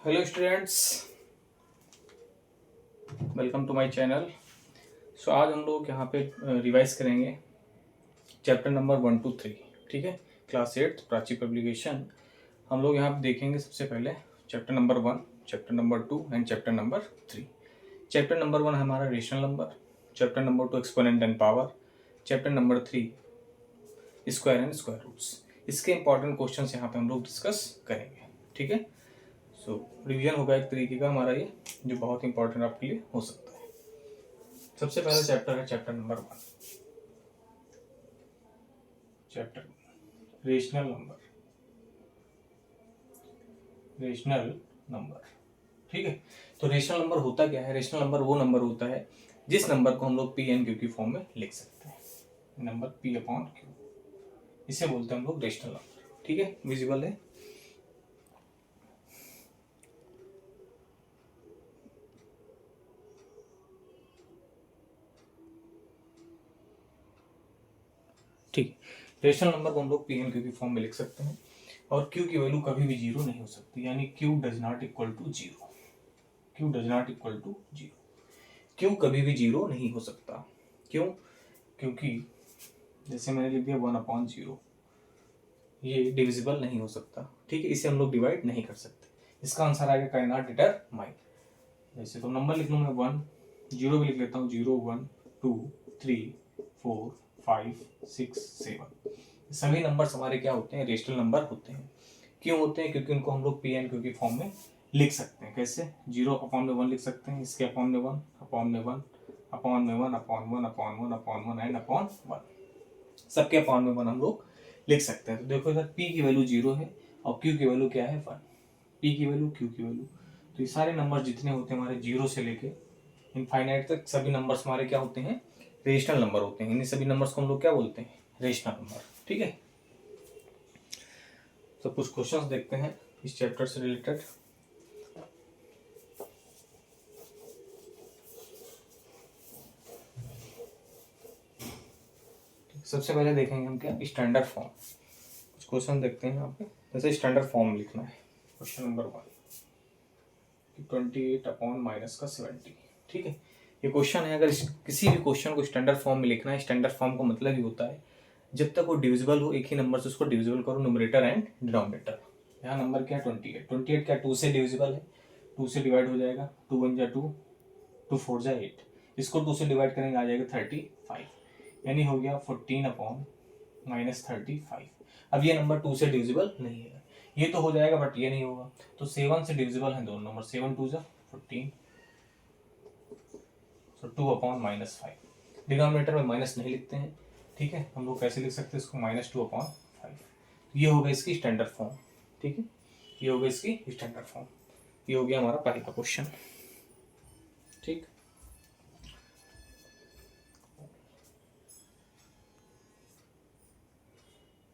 Hello students, welcome to my channel. So आज हम लोग यहाँ पे रिवाइज करेंगे चैप्टर नंबर 1 to 3। ठीक है, क्लास 8 प्राची पब्लिकेशन। हम लोग यहाँ पे देखेंगे सबसे पहले chapter number 1, chapter number 2 and chapter number 3। Chapter number 1 हमारा rational number, chapter number 2 exponent and power, chapter number 3 square and square roots. इसके इंपॉर्टेंट क्वेश्चन यहाँ पे हम लोग डिस्कस करेंगे। ठीक है, सो रिवीजन होगा एक तरीके का हमारा ये, जो बहुत इंपॉर्टेंट आपके लिए हो सकता है। सबसे पहला चैप्टर है chapter number 1, chapter rational number. Rational number, ठीक है। तो रेशनल नंबर होता क्या है? रेशनल नंबर वो नंबर होता है जिस नंबर को हम लोग पी एन क्यू की फॉर्म में लिख सकते हैं। नंबर पी अपॉन क्यू, इसे बोलते हैं हम लोग रेशनल नंबर। ठीक है, विजिबल है। ठीक, रेशनल नंबर को हम लोग पी एन क्यू की फॉर्म में लिख सकते हैं और क्यू की वैल्यू कभी भी जीरो नहीं हो सकती, यानी Q does not equal to zero. Q does not equal to zero, Q कभी भी जीरो नहीं हो सकता। क्यों? क्योंकि जैसे मैंने लिख दिया 1/0, ये डिविजिबल नहीं हो सकता। ठीक है, इसे हम लोग डिवाइड नहीं कर सकते। इसका आंसर आएगा कैन नॉट डिटरमाइन। जैसे तो नंबर लिख लूँ मैं 1, 0 भी लिख लेता हूँ, 0 1 2 3 4 5 6 7। सभी नंबर्स हमारे क्या होते हैं? रेशनल नंबर होते हैं। क्यों होते हैं? क्योंकि उनको हम लोग पी एन क्यू की फॉर्म में लिख सकते हैं। कैसे? 0 अपॉन में 1 लिख सकते हैं, इसके अपॉन में 1, अपॉन में 1, अपॉन में 1, upon 1, upon 1, upon 1 and upon 1। सबके अपॉन में 1 हम लोग लिख सकते हैं। तो देखो इधर p की वैल्यू 0 है और q की वैल्यू क्या है? 1। p की वैल्यू, q की वैल्यू, तो ये सारे नंबर जितने होते हैं हमारे 0 से लेके इनफाइनाइट तक, सभी नंबर्स हमारे क्या होते हैं? रेशनल नंबर होते हैं। इन्हीं सभी नंबर्स को हम लोग क्या बोलते हैं? Rational number. ठीक है, तो कुछ क्वेश्चंस देखते हैं इस चैप्टर से रिलेटेड। सबसे पहले देखेंगे हम क्या? Standard form. कुछ क्वेश्चन देखते हैं यहाँ पे। जैसे स्टैंडर्ड फॉर्म लिखना है, क्वेश्चन नंबर 1, 28 अपॉन माइनस का 70। ठीक है, ये क्वेश्चन है। अगर किसी भी क्वेश्चन को स्टैंडर्ड फॉर्म में लिखना है, स्टैंडर्ड फॉर्म का मतलब ही होता है जब तक वो डिविजिबल हो, एक ही नंबर से उसको डिविजिबल करो, न्यूमरेटर एंड डिनोमिनेटर। यहाँ नंबर क्या है? 28। 28 क्या 2 से डिविजिबल है? 2 से डिवाइड हो जाएगा, 2 1 जा 2, 2 4 जा 8। इसको 2 से डिवाइड करेंगे, आ जाएगा 35, यानी हो गया 14 अपॉन माइनस 35। अब ये नंबर 2 से डिविजिबल नहीं है, ये तो हो जाएगा बट ये नहीं होगा। तो 7 से डिविजिबल है दोनों नंबर, 7 2 जा 14, तो 2 अपॉन माइनस 5। डिनोमिनेटर में माइनस नहीं लिखते हैं। ठीक है, हम लोग कैसे लिख सकते हैं इसको? -2 अपॉन 5। ये हो गया इसकी स्टैंडर्ड फॉर्म। ठीक है, ये हो गया इसकी स्टैंडर्ड फॉर्म। ये हो गया हमारा पहला क्वेश्चन। ठीक,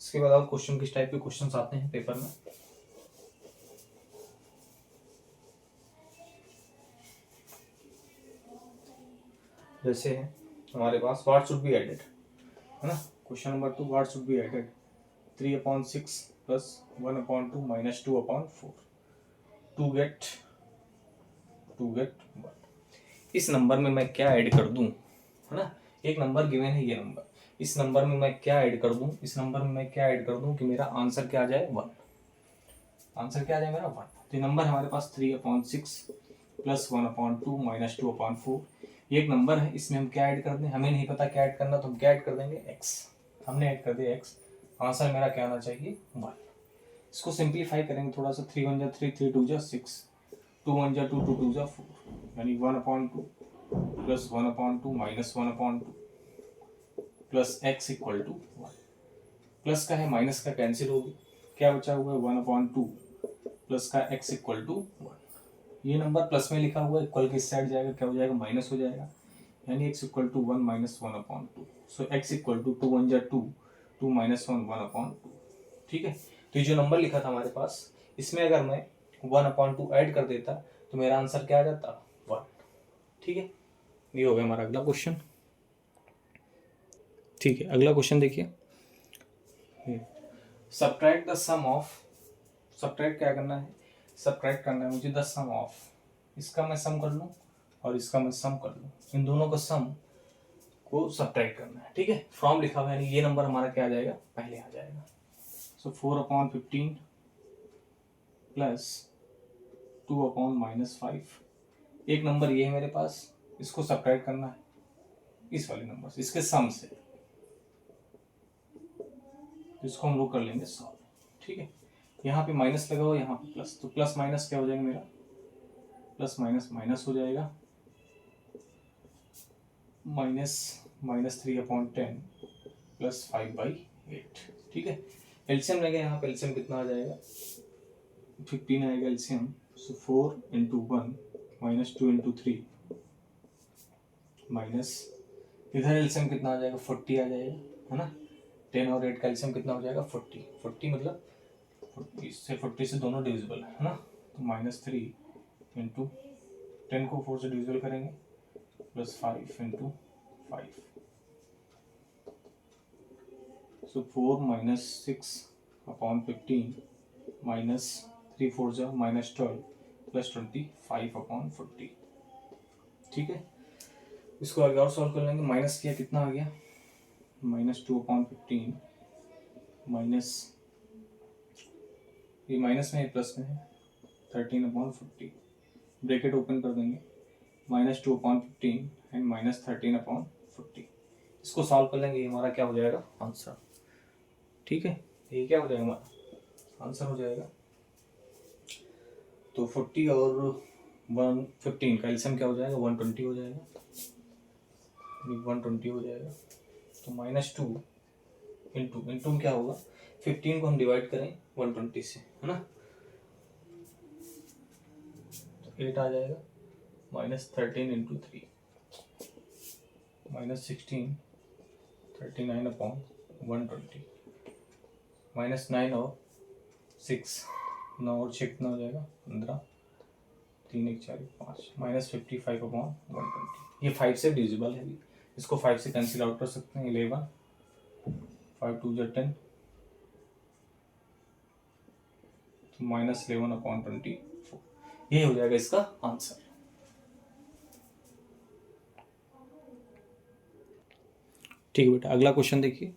इसके बाद और क्वेश्चन किस टाइप के क्वेश्चंस आते हैं पेपर में? जैसे है हमारे पास व्हाट शुड बी एडेड, है ना। Question number 2, what should be added? 3/6 plus 1/2 minus 2/4 to get 1। इस नंबर में मैं क्या ऐड कर दूं, है ना। एक नंबर गिवन है, ये नंबर, इस नंबर में मैं क्या ऐड कर दूं, इस नंबर में मैं क्या ऐड कर दूं कि मेरा आंसर क्या आ जाए? 1। आंसर क्या आ जाए मेरा? 1। तो नंबर हमारे पास 3/6 प्लस 1/2 माइनस 2/4। ये एक नंबर है, इसमें हम क्या ऐड कर दें? हमें नहीं पता क्या ऐड करना, तो हम क्या ऐड कर देंगे? x। हमने ऐड कर दिया x। आंसर मेरा क्या आना चाहिए? 1। इसको सिंप्लीफाई करेंगे थोड़ा सा, 3 1 जा 3, 3 2 जा 6, 2 1 जा 2, 2 2 जा 4, यानी 1/2 plus 1/2 minus 1/2 plus x equal to 1। Plus का है, माइनस का कैंसिल होगी, क्या बचा हुआ है? 1/2 प्लस का x इक्वल टू 1। ये नंबर प्लस में लिखा हुआ है, इक्वल किस साइड जाएगा? क्या हो जाएगा? माइनस हो जाएगा, यानी x equal to 1 minus 1/2। So x equal to 2 1 जा 2, 2 माइनस 1 1/2। ठीक है, तो ये जो नंबर लिखा था हमारे पास, इसमें अगर मैं 1/2 ऐड कर देता तो मेरा आंसर क्या आ जाता? 1। ठीक है, ये हो गया हमारा अगला क्वेश्चन। ठीक है, अगला क्वेश्चन देखिए। Subtract the sum of, subtract क्या करना है? सब्ट्रैक्ट करना है मुझे द सम ऑफ, इसका मैं सम कर लूँ और इसका मैं सम कर लूँ, इन दोनों का सम को सब्ट्रैक्ट करना है, ठीक है। फ्रॉम लिखा हुआ है यानी ये नंबर हमारा क्या आ जाएगा, पहले आ जाएगा। सो 4/15 प्लस 2/-5। एक नंबर ये है मेरे पास, इसको सब्ट्रैक्ट करना है इस वाले नंबर से, इसके सम से, इसको हम लोग कर लेंगे सॉल्व, ठीक है। यहाँ पे माइनस लगा हुआ, यहाँ पे प्लस, तो प्लस माइनस क्या हो जाएगा मेरा, प्लस माइनस माइनस हो जाएगा, माइनस 3/10 प्लस 5/8, ठीक है। एलसीएम लेंगे, यहाँ पे एलसीएम कितना आ जाएगा, 15 आएगा एलसीएम। सो 4 × 1 -2 × 3 माइनस, इधर एलसीएम कितना आ जाएगा, 40 आ जाएगा, है ना। 10 और 8 का एलसीएम कितना हो जाएगा, 40 मतलब 40 से दोनों डिविजिबल है ना। तो -3 × 10 को 4 से डिविजिबल करेंगे, प्लस 5 × 5। सो 4 - 6/15 -3 4 -12 प्लस 25/40, ठीक है। इसको आगे और सॉल्व कर लेंगे, माइनस किया कितना आ गया, -2/15 माइनस, ये माइनस में है प्लस में है, 13/40, ब्रैकेट ओपन कर देंगे, -2/15 एंड -13/40, इसको सॉल्व कर लेंगे, ये हमारा क्या हो जाएगा, आंसर, ठीक है। ये क्या हो जाएगा, हमारा आंसर हो जाएगा। तो 40 और 115 का एलसीएम क्या हो जाएगा, 120 हो जाएगा, 120 हो जाएगा। तो -2 इंटू क्या होगा, 15 को हम डिवाइड करें 120 से, है ना, तो 8 आ जाएगा, -13 × 3 -16 39/120 -9 और 6 9 और 6 कितना हो जाएगा, 15 3 1 4 5 -55/120। ये 5 से डिविजिबल है, इसको 5 से कैंसिल आउट कर सकते हैं, 11 5 2 10, तो -11/24, ये हो जाएगा इसका आंसर। ठीक है बेटा, अगला क्वेश्चन देखिए।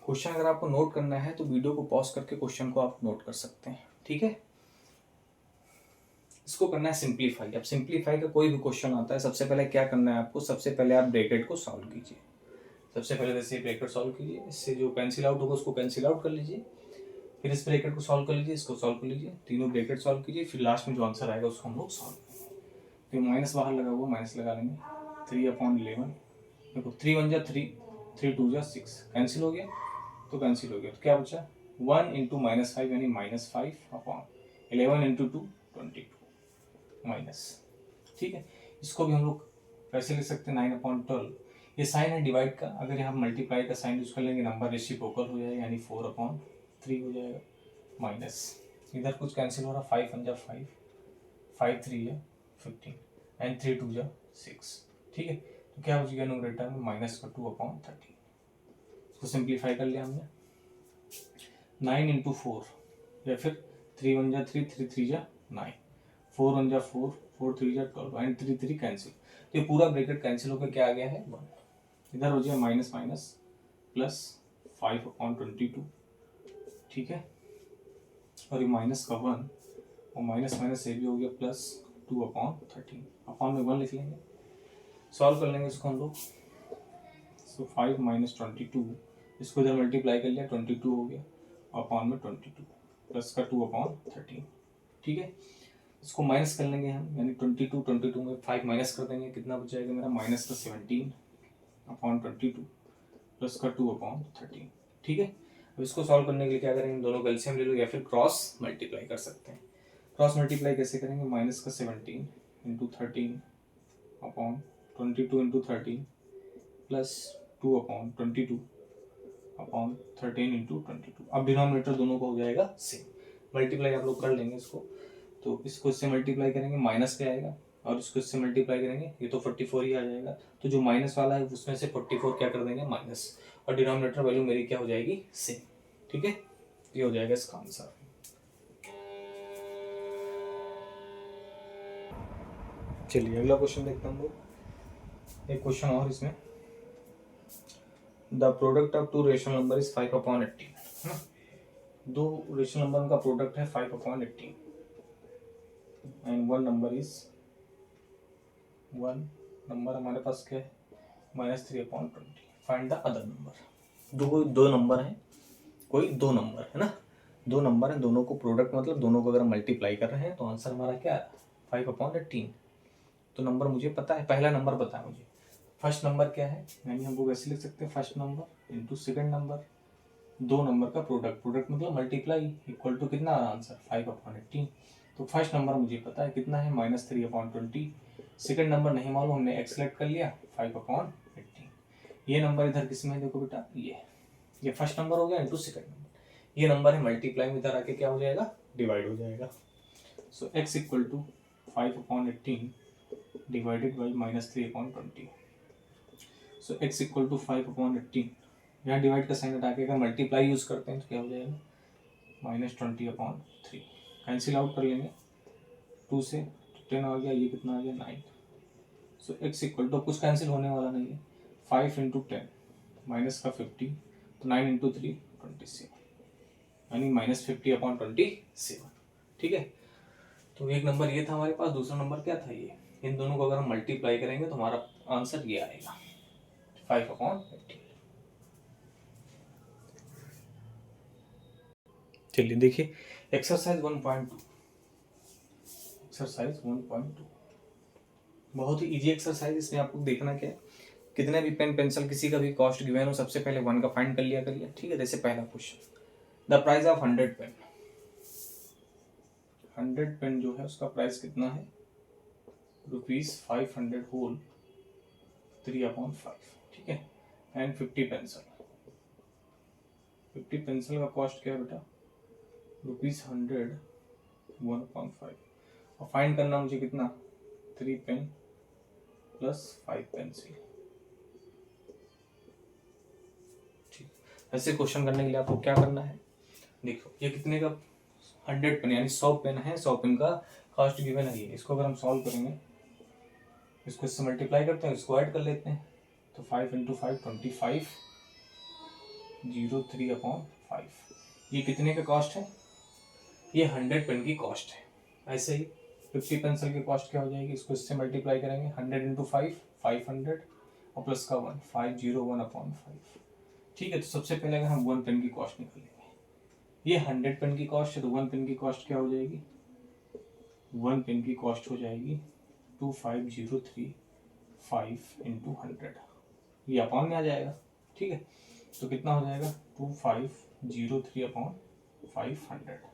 क्वेश्चन अगर आपको नोट करना है तो वीडियो को पॉज करके क्वेश्चन को आप नोट कर सकते हैं, ठीक है। इसको करना है सिंप्लीफाई। अब सिंप्लीफाई का कोई भी क्वेश्चन आता है, सबसे पहले क्या करना है आपको, सबसे पहले आप ब्रैकेट को सॉल्व कीजिए। सबसे पहले जैसे ब्रैकेट सॉल्व कीजिए, इससे जो कैंसिल आउट होगा उसको कैंसिल आउट कर लीजिए, फिर इस ब्रैकेट को सॉल्व कर लीजिए, इसको सॉल्व कर लीजिए, तीनों ब्रैकेट सॉल्व कीजिए, फिर लास्ट में जो आंसर आएगा उसको हम लोग सॉल्व करेंगे। फिर माइनस बाहर लगा हुआ, माइनस लगा लेंगे, 3/11, देखो 3 1 3 3 2 6, कैंसिल हो गया, तो कैंसिल हो गया, तो क्या बचा, 1 × -5 यानी -5/11 × 2 22 माइनस, ठीक है। इसको भी हम लोग कैसे लिख सकते हैं, 9/12, ये साइन है डिवाइड का, अगर यहाँ मल्टीप्लाई का साइन यूज कर लेंगे नंबर रेसिप्रोकल हो जाएगा, यानी 4/3 हो जाएगा, माइनस, इधर कुछ कैंसिल हो रहा, 5 1 5 5 3 15 एंड 3 2 6, ठीक है। तो क्या हो जाएगा न्यूमरेटर में, -2/13, इसको सिंप्लीफाई कर लिया हमने, 9 × 4 या फिर 3 1 3 3 3 9, 4 1 4 4 3 12 एंड 3 3 कैंसिल, तो ये पूरा ब्रैकेट कैंसिल होकर क्या आ गया है, 1, इधर हो जाए माइनस माइनस प्लस 5/22, ठीक है। और ये माइनस का 1 और माइनस माइनस से भी हो गया प्लस 2/13, अपॉन में 1 लिख लेंगे, सॉल्व कर लेंगे इसको हम लोग। सो 5 - 22, इसको इधर मल्टीप्लाई कर लिया, 22 हो गया, अपॉन में 22 प्लस का 2/13, ठीक है। इसको माइनस कर लेंगे हम, यानी 22 में 5 माइनस कर देंगे, कितना बच जाएगा मेरा, माइनस का 17/22 प्लस का 2/13, ठीक है। अब इसको सॉल्व करने के लिए क्या करेंगे, दोनों का एलसीएम ले लो या फिर क्रॉस मल्टीप्लाई कर सकते हैं। क्रॉस मल्टीप्लाई कैसे करेंगे, माइनस का 17 × 13/22 × 13 प्लस 2/22/13 × 22। अब डिनोमिनेटर दोनों का हो जाएगा सेम, मल्टीप्लाई आप लोग कर लेंगे इसको, तो इसको इससे मल्टीप्लाई करेंगे माइनस पे आएगा, और इसको इससे मल्टीप्लाई करेंगे, ये तो 44 ही आ जाएगा, तो जो माइनस वाला है उसमें से 44 क्या कर देंगे, माइनस, और डिनोमिनेटर वैल्यू मेरी क्या हो जाएगी, सेम, ठीक है। ये हो जाएगा इसका आंसर। चलिए अगला क्वेश्चन देखते हैं हम लोग। एक क्वेश्चन और इसमें, the product of two rational number is 5/18, है ना। दो रेशनल नंबर का प्रोडक्ट है 5/18 एंड वन नंबर हमारे पास क्या है -3/20। Find the other number. दो नंबर है, कोई दो नंबर है ना, दो नंबर है, दोनों को प्रोडक्ट मतलब दोनों को अगर मल्टीप्लाई कर रहे हैं तो आंसर हमारा क्या है 5/18। तो नंबर मुझे पता है, पहला नंबर पता है मुझे। फर्स्ट नंबर क्या है, यानी हम लोग ऐसे लिख सकते हैं first number into second number, दो नंबर का प्रोडक्ट मतलब मल्टीप्लाई इक्वल टू कितना आ रहा आंसर 5/18। तो फर्स्ट नंबर मुझे पता है कितना है -3/20। सेकेंड नंबर नहीं मालूम, हमने एक्सलेक्ट कर लिया 5/18। ये नंबर इधर किस में देखो बेटा, ये फर्स्ट नंबर हो गया इंटू सेकेंड नंबर, ये नंबर है मल्टीप्लाई में इधर आके क्या हो जाएगा डिवाइड हो जाएगा। So x equal to 5/18 divided by -3/20। So x equal to 5/18, यहाँ डिवाइड का साइन हटा के अगर मल्टीप्लाई यूज करते हैं तो क्या हो जाएगा -20/3। कैंसिल आउट कर लेंगे 2 से 10 आ गया, ये कितना आ गया 9। सो x इक्वल टू कुछ कैंसिल होने वाला नहीं है, 5 इंटू 10 माइनस का 50, तो 9 इंटू 3 27, यानी -50/27। ठीक है, तो एक नंबर ये था हमारे पास, दूसरा नंबर क्या था ये। इन दोनों को अगर हम मल्टीप्लाई करेंगे तो हमारा आंसर ये आएगा 5/18। चलिए देखिए एक्सरसाइज 1.2। एक्सरसाइज 1.2 बहुत ही इजी एक्सरसाइज। इसमें आपको देखना क्या है, कितने भी पेन पेंसिल किसी का भी कॉस्ट गिवन हो, सबसे पहले 1 का फाइंड कर लिया करिए। ठीक है, जैसे पहला question, the price of 100 pen. 100 pen जो है उसका प्राइस कितना है ₹500 होल 3/5। ठीक है, एंड 50 पेंसिल, 50 पेंसिल का कॉस्ट क्या है बेटा ₹100 1/5। और फाइंड करना मुझे कितना 3 पेन प्लस 5 पेंसिल। ठीक, ऐसे क्वेश्चन करने के लिए आपको क्या करना है, देखो ये कितने का 100 पेन यानी 100 पेन है, 100 पेन का कॉस्ट गिवन है ये। इसको अगर हम सॉल्व करेंगे, इसको इससे मल्टीप्लाई करते हैं, इसको ऐड कर लेते हैं, तो 5 इंटू 5 25 03/5। ये कितने का कॉस्ट है, ये 100 पेन की कॉस्ट है। ऐसे ही 50 पेंसिल की कॉस्ट क्या हो जाएगी, इसको इससे मल्टीप्लाई करेंगे, 100 इंटू 5 500 और प्लस का 1 501/5। ठीक है, तो सबसे पहले अगर हम 1 पेन की कॉस्ट निकालेंगे, ये 100 पेन की कॉस्ट है, तो 1 पेन की कॉस्ट क्या हो जाएगी, 1 पेन की कॉस्ट हो जाएगी 25035 इंटू 100, ये अपॉन में आ जाएगा। ठीक है, तो कितना हो जाएगा 2503/500।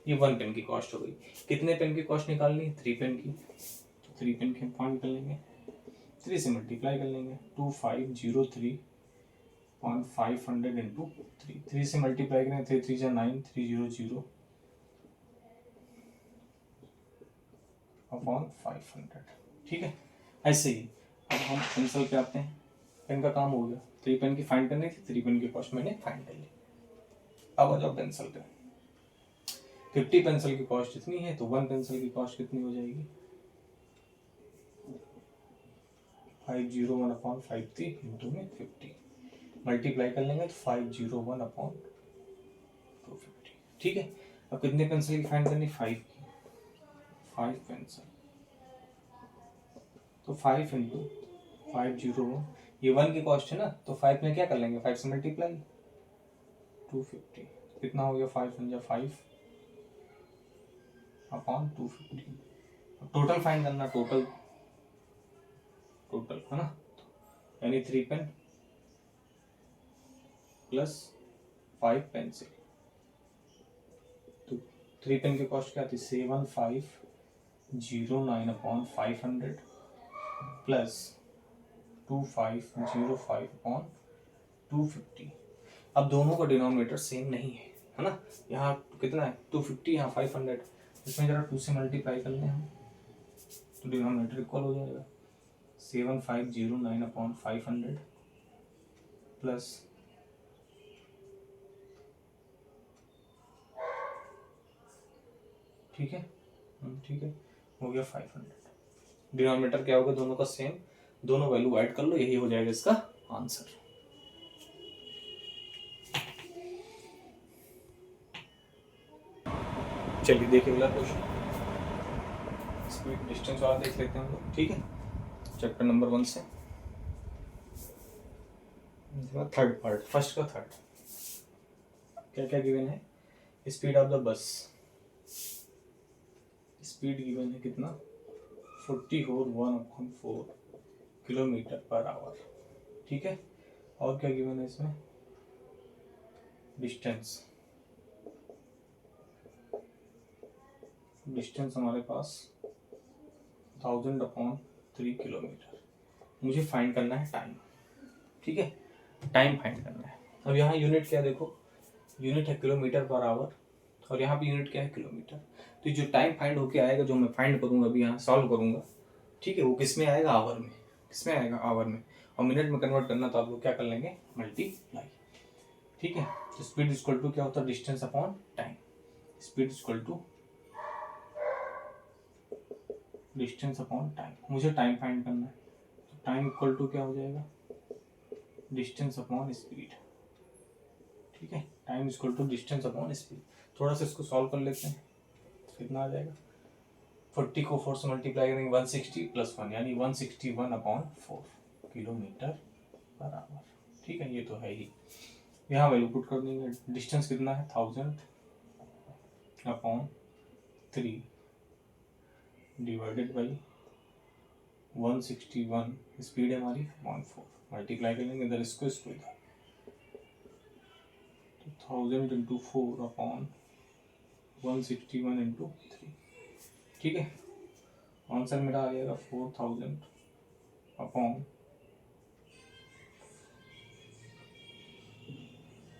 ये 1 पेन की कॉस्ट हो गई। कितने पेन की कॉस्ट निकालनी, 3 पेन की, तो 3 पेन की अपॉन कर लेंगे, 3 से मल्टीप्लाई कर लेंगे, 2503/500 इंटू 3, 3 से मल्टीप्लाई करें 3 3 9 300 अपॉन 500। ठीक है, ऐसे ही अब हम पेंसिल पे आते हैं। पेन का काम हो गया, 3 पेन की फाइंड करनी थी, 3 पेन की कॉस्ट मैंने फाइंड कर ली। अब आ जाओ पेंसिल पे, 50 पेंसिल की कॉस्ट इतनी है, तो 1 पेंसिल की कॉस्ट कितनी हो जाएगी 501/5 इंटू में 50, मल्टीप्लाई कर लेंगे तो 501/250। ठीक है, अब कितने पेंसिल की फाइंड करनी, 5 की, 5 पेंसिल, तो 5 इंटू 501, ये 1 की कॉस्ट है ना, तो 5 में क्या कर लेंगे, 5 से मल्टीप्लाई 250, कितना हो गया 5 × 5 अपॉन 250। टोटल फाइंड करना, टोटल है ना, यानी 3 पेन प्लस 5 पेंसिल, तो 3 पेन की कॉस्ट क्या आती है 7509/500 प्लस 2505/250। अब दोनों का डिनोमिनेटर सेम नहीं है ना, यहाँ कितना है 250, यहाँ 500, इसमें जरा 2 से मल्टीप्लाई कर लें हम, तो डिनोमिनेटर इक्वल हो जाएगा 7509/500 प्लस ठीक है हो गया 500। डिनोमिनेटर क्या होगा, दोनों का सेम, दोनों वैल्यू ऐड कर लो, यही हो जाएगा इसका आंसर। चलिए देखिए अगला क्वेश्चन, स्पीड डिस्टेंस वाला देख लेते हैं हम लोग, ठीक है, चैप्टर नंबर 1 से थर्ड पार्ट, फर्स्ट का थर्ड। क्या क्या गिवन है, speed of the bus, speed given है कितना 44 किलोमीटर पर आवर, ठीक है। और क्या गिवन है इसमें, डिस्टेंस, डिस्टेंस हमारे पास 1000/3 किलोमीटर। मुझे फाइंड करना है टाइम, ठीक है, टाइम फाइंड करना है। अब यहाँ यूनिट क्या देखो, यूनिट है किलोमीटर पर आवर, और यहाँ पे यूनिट क्या है, किलोमीटर। तो जो टाइम फाइंड होके आएगा, जो मैं फाइंड करूँगा अभी यहाँ सॉल्व करूँगा, ठीक है, वो किस में आएगा, आवर में, किस में आएगा, आवर में। और मिनट में कन्वर्ट करना तो आप लोग क्या कर लेंगे, मल्टीप्लाई, ठीक है। तो स्पीड इक्वल टू क्या होता है, distance upon time, speed equal to distance upon time. मुझे टाइम फाइंड करना है, तो टाइम इक्वल टू क्या हो जाएगा, डिस्टेंस अपॉन स्पीड, ठीक है, time equal to distance upon speed. थोड़ा सा इसको सॉल्व कर लेते हैं, तो कितना आ जाएगा, 40 को 4 से मल्टीप्लाई करेंगे 160 + 1 यानी 161/4 किलोमीटर पर आवर, ठीक है, ये तो है ही। यहाँ वैल्यू पुट कर देंगे, डिस्टेंस कितना है 1000/3 डिवाइडेड बाई 161, स्पीड है हमारी 4, मल्टीप्लाई कर लेंगे इधर इसको इधर, तो 1000 × 4/161 × 3, ठीक है। आंसर मेरा आ जाएगा 4000 अपॉन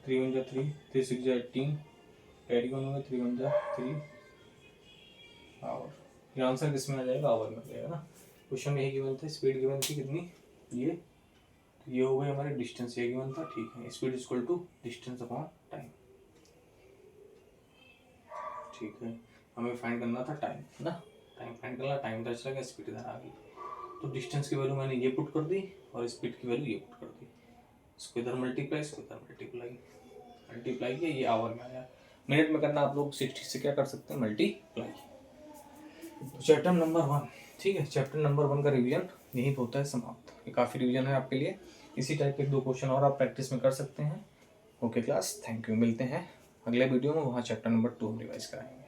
3 × 3, 3 × 6 = 18, कैरी कौन होगा, 3 × 3 आवर। ये आंसर किस में आ जाएगा, आवर में आ जाएगा ना। क्वेश्चन में यही गिवन था, स्पीड गिवन थी कितनी, ये तो ये हो गई हमारे डिस्टेंस, ये गिवन था, ठीक है। Speed equal to distance upon time, ठीक है। हमें फाइंड करना था टाइम ना, टाइम फाइंड करना, टाइम इधर चला गया, स्पीड इधर आ गई। तो डिस्टेंस की वैल्यू मैंने ये पुट कर दी और स्पीड की वैल्यू ये पुट कर दी, इसको इधर मल्टीप्लाई, इसको इधर मल्टीप्लाई किया, ये आवर में आया। मिनट में करना आप लोग 60 से क्या कर सकते हैं, मल्टीप्लाई। तो चैप्टर नंबर 1, ठीक है, चैप्टर नंबर 1 का रिवीजन यहीं होता है समाप्त। ये काफ़ी रिवीजन है आपके लिए, इसी टाइप के 2 क्वेश्चन और आप प्रैक्टिस में कर सकते हैं। ओके क्लास, थैंक यू, मिलते हैं अगले वीडियो में, वहाँ चैप्टर नंबर 2 हम रिवाइज कराएंगे।